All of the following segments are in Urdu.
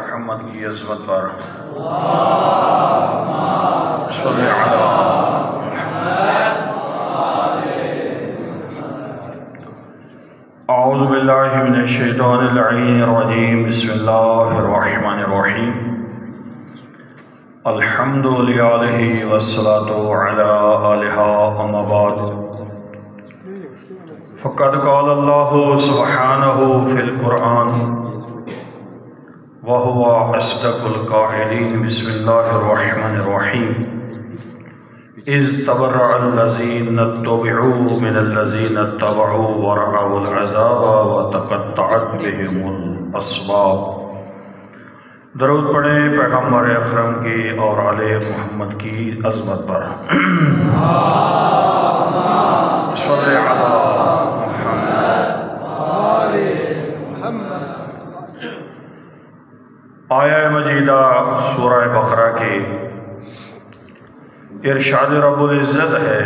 محمد کی عظمت پر صلی علی اعوذ باللہ من الشیطان اللعین الرجیم بسم اللہ الرحمن الرحیم الحمد للہ والصلاة علی آلہ اما بعد فقد قال اللہ سبحانہ فی القرآن وهو أصدق القائلين بسم الله الرحمن الرحيم إذ تبرأ الذين اتبعوا من الذين اتبعوا ورأوا العذاب وتقطعت بهم الأسباب۔ درود پڑھیں پیغمبر اکرم کی اور آل محمد کی عظمت پر۔ صلی علی آیہ مجیدہ سورہ بقرہ کی ارشاد رب العزت ہے،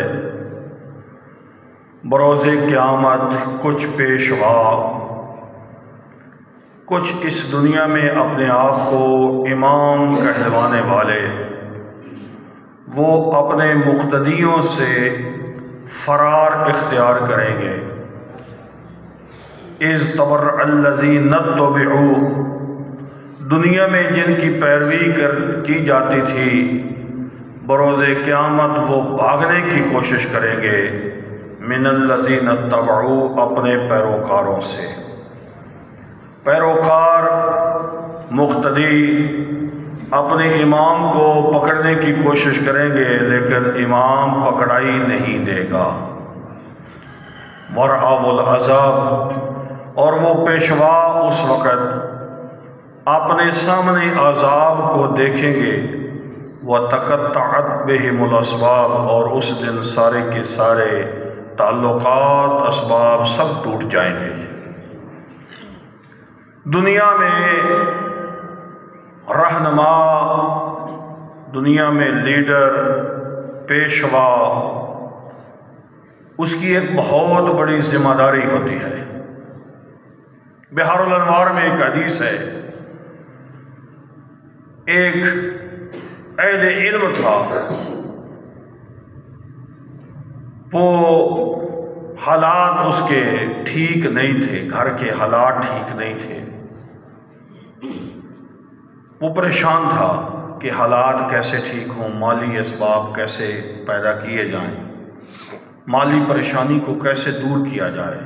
بروز قیامت کچھ پیشوا، کچھ اس دنیا میں اپنے آپ کو امام کہلوانے والے، وہ اپنے مقتدیوں سے فرار اختیار کریں گے۔ اذ تبرأ الذین اتبعوا، دنیا میں جن کی پیروی کی جاتی تھی، بروز قیامت وہ بھاگنے کی کوشش کریں گے، من الذین اتبعوا، اپنے پیروکاروں سے۔ پیروکار مقتدی اپنے امام کو پکڑنے کی کوشش کریں گے، لیکن امام پکڑائی نہیں دے گا۔ ورأوا العذاب، اور وہ پیشوا اس وقت اپنے سامنے عذاب کو دیکھیں گے، وَتَقَطَّعَتْ بِهِمُ الْأَسْبَابُ، اور اس دن سارے کے سارے تعلقات، اسباب سب ٹوٹ جائیں گے۔ دنیا میں رہنما، دنیا میں لیڈر، پیشوا، اس کی ایک بہت بڑی ذمہ داری ہوتی ہے۔ بحار الانوار میں ایک حدیث ہے، ایک اہل علم تھا، وہ حالات اس کے ٹھیک نہیں تھے، گھر کے حالات ٹھیک نہیں تھے، وہ پریشان تھا کہ حالات کیسے ٹھیک ہوں، مالی اسباب کیسے پیدا کیے جائیں، مالی پریشانی کو کیسے دور کیا جائے۔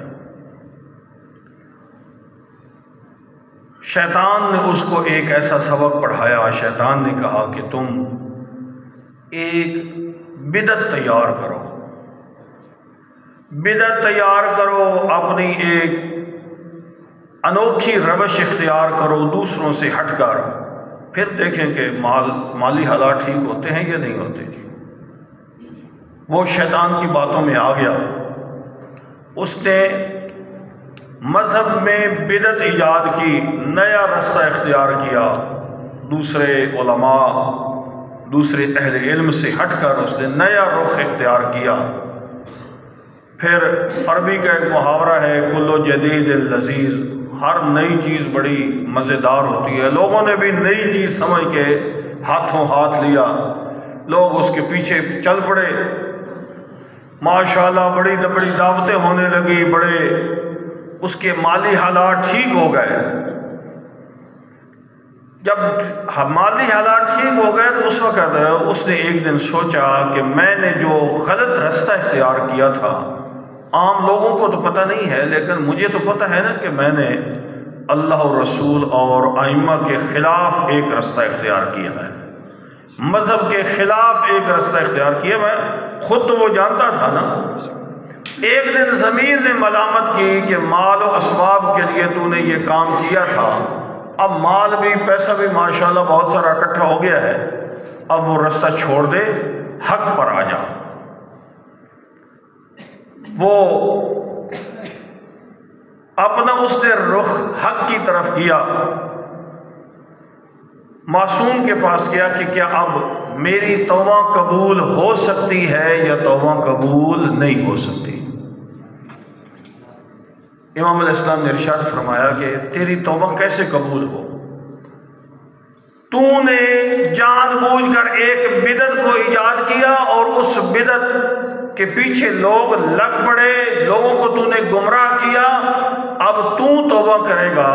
شیطان نے اس کو ایک ایسا سبق پڑھایا، شیطان نے کہا کہ تم ایک بدعت تیار کرو، بدعت تیار کرو، اپنی ایک انوکھی روش اختیار کرو دوسروں سے ہٹ کر، پھر دیکھیں کہ مالی حالات ٹھیک ہوتے ہیں یا نہیں ہوتے۔ وہ شیطان کی باتوں میں آ گیا، اس نے مذہب میں بدعت ایجاد کی، نیا رستہ اختیار کیا، دوسرے علماء، دوسرے اہل علم سے ہٹ کر اس نے نیا رخ اختیار کیا۔ پھر عربی کا ایک محاورہ ہے، کل جدید لذیذ، ہر نئی چیز بڑی مزیدار ہوتی ہے۔ لوگوں نے بھی نئی چیز سمجھ کے ہاتھوں ہاتھ لیا، لوگ اس کے پیچھے چل پڑے، ماشاءاللہ بڑی بڑی دعوتیں ہونے لگی، بڑے اس کے مالی حالات ٹھیک ہو گئے۔ جب مالی حالات ٹھیک ہو گئے تو اس وقت اس نے ایک دن سوچا کہ میں نے جو غلط رستہ اختیار کیا تھا، عام لوگوں کو تو پتہ نہیں ہے لیکن مجھے تو پتہ ہے نا کہ میں نے اللہ اور رسول اور ائمہ کے خلاف ایک رستہ اختیار کیا ہے، مذہب کے خلاف ایک رستہ اختیار کیا۔ میں خود تو وہ جانتا تھا نا۔ ایک دن ضمیر نے ملامت کی کہ مال و اسباب کے لیے تو نے یہ کام کیا تھا، اب مال بھی پیسہ بھی ماشاءاللہ بہت سارا اکٹھا ہو گیا ہے، اب وہ رستہ چھوڑ دے، حق پر آ جا۔ وہ اپنا اس نے رخ حق کی طرف کیا، معصوم کے پاس کیا کہ کیا اب میری توبہ قبول ہو سکتی ہے یا توبہ قبول نہیں ہو سکتی۔ امام علیہ السلام نے ارشاد فرمایا کہ تیری توبہ کیسے قبول ہو؟ تو نے جان بوجھ کر ایک بدعت کو ایجاد کیا اور اس بدعت کے پیچھے لوگ لگ پڑے، لوگوں کو تو نے گمراہ کیا۔ اب تو توبہ کرے گا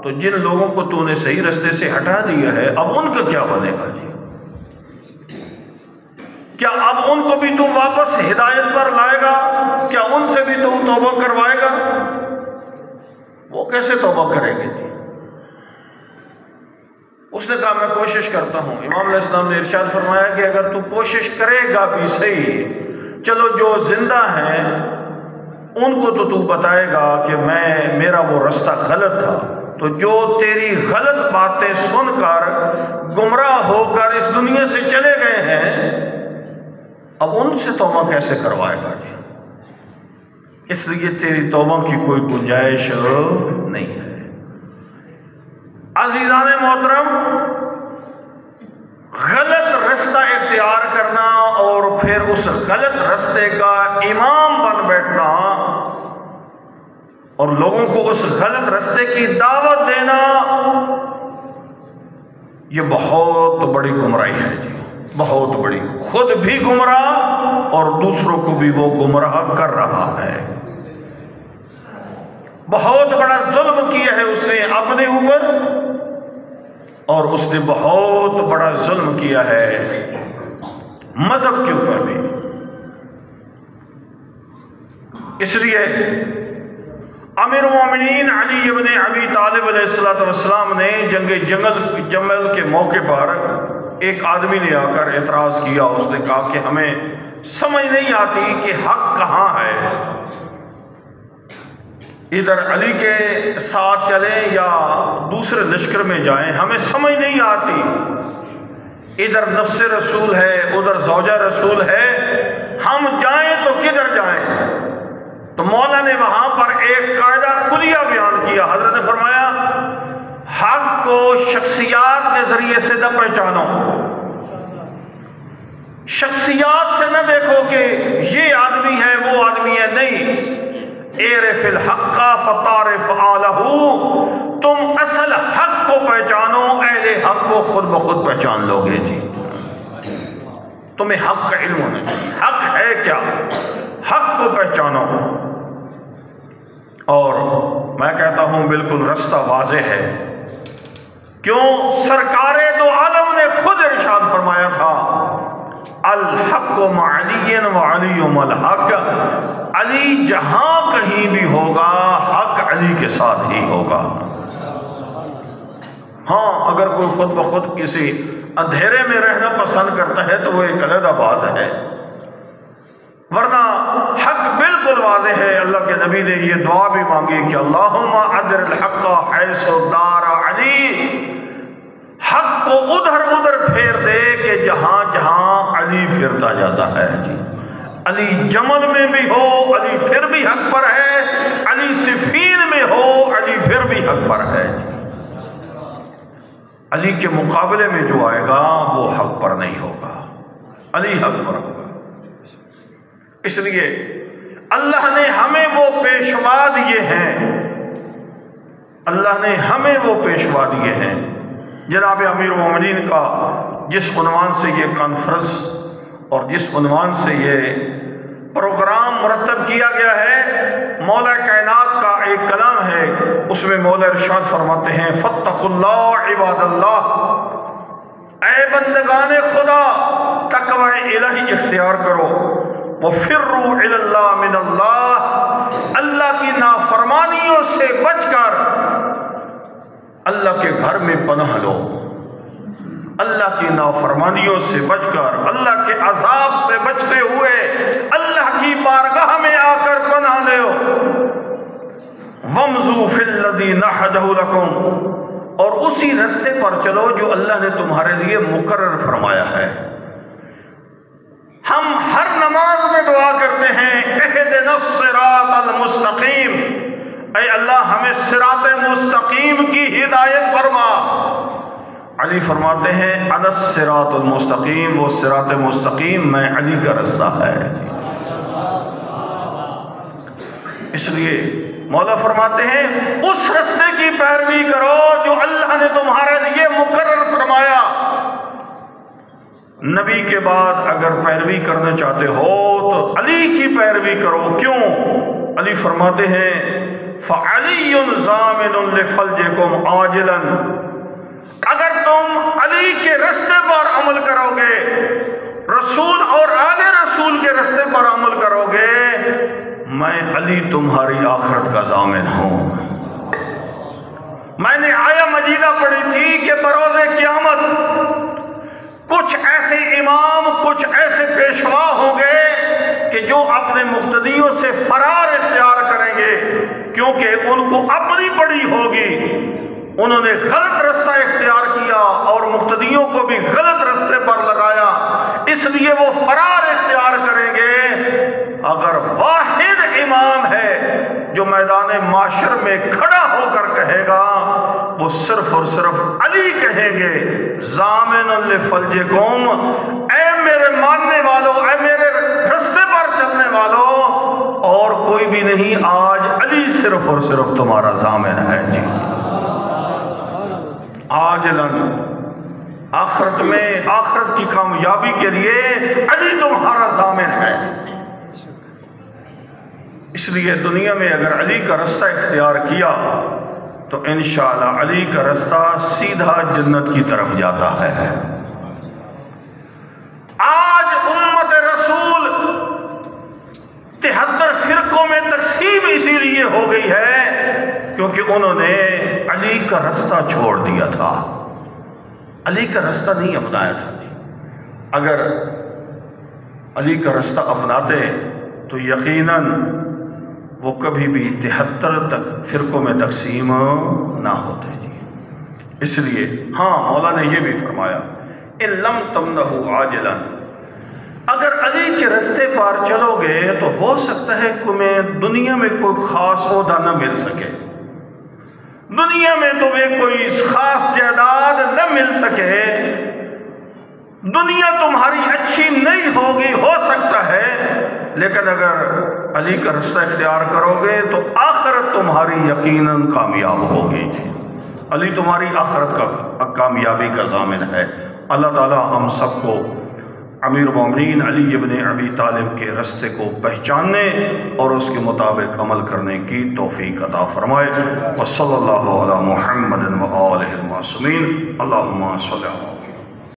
تو جن لوگوں کو تو نے صحیح رستے سے ہٹا دیا ہے اب ان کا کیا بنے گا جی؟ کیا اب ان کو بھی تو واپس ہدایت پر لائے گا؟ کیا ان سے بھی تو توبہ کروائے گا؟ وہ کیسے توبہ کریں گے جی؟ اس نے کہا میں کوشش کرتا ہوں۔ امام علیہ السلام نے ارشاد فرمایا کہ اگر تو کوشش کرے گا بھی صحیح، چلو جو زندہ ہیں ان کو تو بتائے گا کہ میرا وہ رستہ غلط تھا، تو جو تیری غلط باتیں سن کر گمراہ ہو کر اس دنیا سے چلے گئے ہیں اب ان سے توبہ کیسے کروائے گا جی؟ اس لیے تیری توبہ کی کوئی گنجائش نہیں ہے۔ عزیزان محترم، غلط رستہ اختیار کرنا اور پھر اس غلط رستے کا امام بن بیٹھنا اور لوگوں کو اس غلط رستے کی دعوت دینا، یہ بہت بڑی گمراہی ہے جی، بہت بڑی۔ خود بھی گمراہ اور دوسروں کو بھی وہ گمراہ کر رہا ہے۔ بہت بڑا ظلم کیا ہے اس نے اپنے اوپر، اور اس نے بہت بڑا ظلم کیا ہے مذہب کے اوپر بھی۔ اس لیے امیر المومنین علی ابن ابی طالب علیہ السلام نے جنگ جمل کے موقع پر ایک آدمی نے آ کر اعتراض کیا۔ اس نے کہا کہ ہمیں سمجھ نہیں آتی کہ حق کہاں ہے، ادھر علی کے ساتھ چلیں یا دوسرے لشکر میں جائیں، ہمیں سمجھ نہیں آتی، ادھر نفس رسول ہے ادھر زوجہ رسول ہے، ہم جائیں تو کدھر جائیں؟ تو مولا نے وہاں پر ایک قاعدہ کلیہ بیان کیا۔ حضرت نے فرمایا حق کو شخصیات کے ذریعے سے نہ پہچانو، شخصیات سے نہ دیکھو کہ یہ آدمی ہے وہ آدمی ہے، نہیں، اعرف الحق فتعرف آلہ، تم اصل حق کو پہچانو، اہل حق کو خود بخود پہچان لو گے جی۔ تمہیں حق کا علم ہونا چاہیے، حق ہے کیا، حق کو پہچانو۔ اور میں کہتا ہوں بالکل رستہ واضح ہے، کیوں؟ سرکار دو عالم نے خود ارشاد فرمایا تھا الحق مع علی و علی مع الحق، علی جہاں کہیں بھی ہوگا حق علی کے ساتھ ہی ہوگا۔ ہاں اگر کوئی خود بخود کسی اندھیرے میں رہنا پسند کرتا ہے تو وہ ایک علیحدہ بات ہے، ورنہ حق بالکل واضح ہے۔ اللہ کے نبی نے یہ دعا بھی مانگی کہ اللہم ادر الحق حیث دار علی، حق کو ادھر ادھر پھیر دے کہ جہاں جہاں علی پھرتا جاتا ہے جی۔ علی جمل میں بھی ہو علی پھر بھی حق پر ہے، علی صفین میں ہو علی پھر بھی حق پر ہے۔ علی کے مقابلے میں جو آئے گا وہ حق پر نہیں ہوگا، علی حق پر ہوگا۔ اس لیے اللہ نے ہمیں وہ پیشوا دیے ہیں، اللہ نے ہمیں وہ پیشوا دیے ہیں۔ جناب امیر المومنین کا جس عنوان سے یہ کانفرنس اور جس عنوان سے یہ پروگرام مرتب کیا گیا ہے، مولا کائنات کا ایک کلام ہے، اس میں مولا ارشاد فرماتے ہیں فاتقوا اللہ عباد اللہ، اے بندگان خدا تقوی الہی اختیار کرو، وفروا الی اللہ من اللہ، اللہ کی نافرمانیوں سے بچ کر اللہ کے گھر میں پناہ لو، اللہ کی نافرمانیوں سے بچ کر، اللہ کے عذاب سے بچتے ہوئے اللہ کی بارگاہ میں آ کر پناہ لو۔ وامضوا فی الذی نحجہ لکم، اور اسی رستے پر چلو جو اللہ نے تمہارے لیے مقرر فرمایا ہے۔ ہم ہر نماز میں دعا کرتے ہیں اہدنا الصراط المستقیم، اے اللہ ہمیں صراط مستقیم کی ہدایت فرما۔ علی فرماتے ہیں انا الصراط المستقیم، وہ صراط مستقیم میں علی کا رستہ ہے۔ اس لیے مولا فرماتے ہیں اس رستے کی پیروی کرو جو اللہ نے تمہارے لیے مقرر فرمایا۔ نبی کے بعد اگر پیروی کرنا چاہتے ہو تو علی کی پیروی کرو۔ کیوں؟ علی فرماتے ہیں فَعَلِيٌّ ضَامِنٌ لِفَلْجِكُمْ عَاجِلًا، اگر تم علی کے رستے پر عمل کرو گے، رسول اور آل رسول کے رستے پر عمل کرو گے، میں علی تمہاری آخرت کا ضامن ہوں۔ میں نے آیہ مجیدہ پڑھی تھی کہ بروز قیامت کچھ ایسے امام، کچھ ایسے پیشوا ہوں گے کہ جو اپنے مقتدیوں سے فرار اختیار کریں گے، کیونکہ ان کو اپنی پڑی ہوگی، انہوں نے غلط رستہ اختیار کیا اور مقتدیوں کو بھی غلط رستے پر لگایا، اس لیے وہ فرار اختیار کریں گے۔ اگر واحد امام ہے جو میدان معاشر میں کھڑا ہو کر کہے گا، وہ صرف اور صرف علی کہیں گے ضامن لفلجکم، اے میرے ماننے والوں، اے میرے رستے پر چلنے والوں، اور کوئی بھی نہیں، آج علی صرف اور صرف تمہارا ضامن ہے۔ جی عاجلاً، آخرت میں، آخرت کی کامیابی کے لیے علی تمہارا ضامن ہے۔ اس لیے دنیا میں اگر علی کا رستہ اختیار کیا تو انشاءاللہ علی کا رستہ سیدھا جنت کی طرف جاتا ہے۔ آج امت رسول 73 فرقوں میں تقسیم اسی لیے ہو گئی ہے کیونکہ انہوں نے علی کا رستہ چھوڑ دیا تھا، علی کا رستہ نہیں اپنایا تھا۔ اگر علی کا رستہ اپناتے تو یقیناً وہ کبھی بھی 73 فرقوں میں تقسیم نہ ہوتے۔ اس لیے ہاں مولا نے یہ بھی فرمایا ان لم تمنہو عاجلا، اگر علی کے رستے پر چلو گے تو ہو سکتا ہے تمہیں دنیا میں کوئی خاص عہدہ نہ مل سکے، دنیا میں تمہیں کوئی خاص جائیداد نہ مل سکے، دنیا تمہاری اچھی نہیں ہوگی، ہو سکتا ہے، لیکن اگر علی کا رستہ اختیار کرو گے تو آخرت تمہاری یقیناً کامیاب ہوگی۔ علی تمہاری آخرت کا کامیابی کا ضامن ہے۔ اللہ تعالی ہم سب کو امیر المومنین علی ابن ابی طالب کے رستے کو پہچاننے اور اس کے مطابق عمل کرنے کی توفیق عطا فرمائے۔ وصلی اللہ علی محمد و آلہ المعصومین۔ اللہم صلی اللہ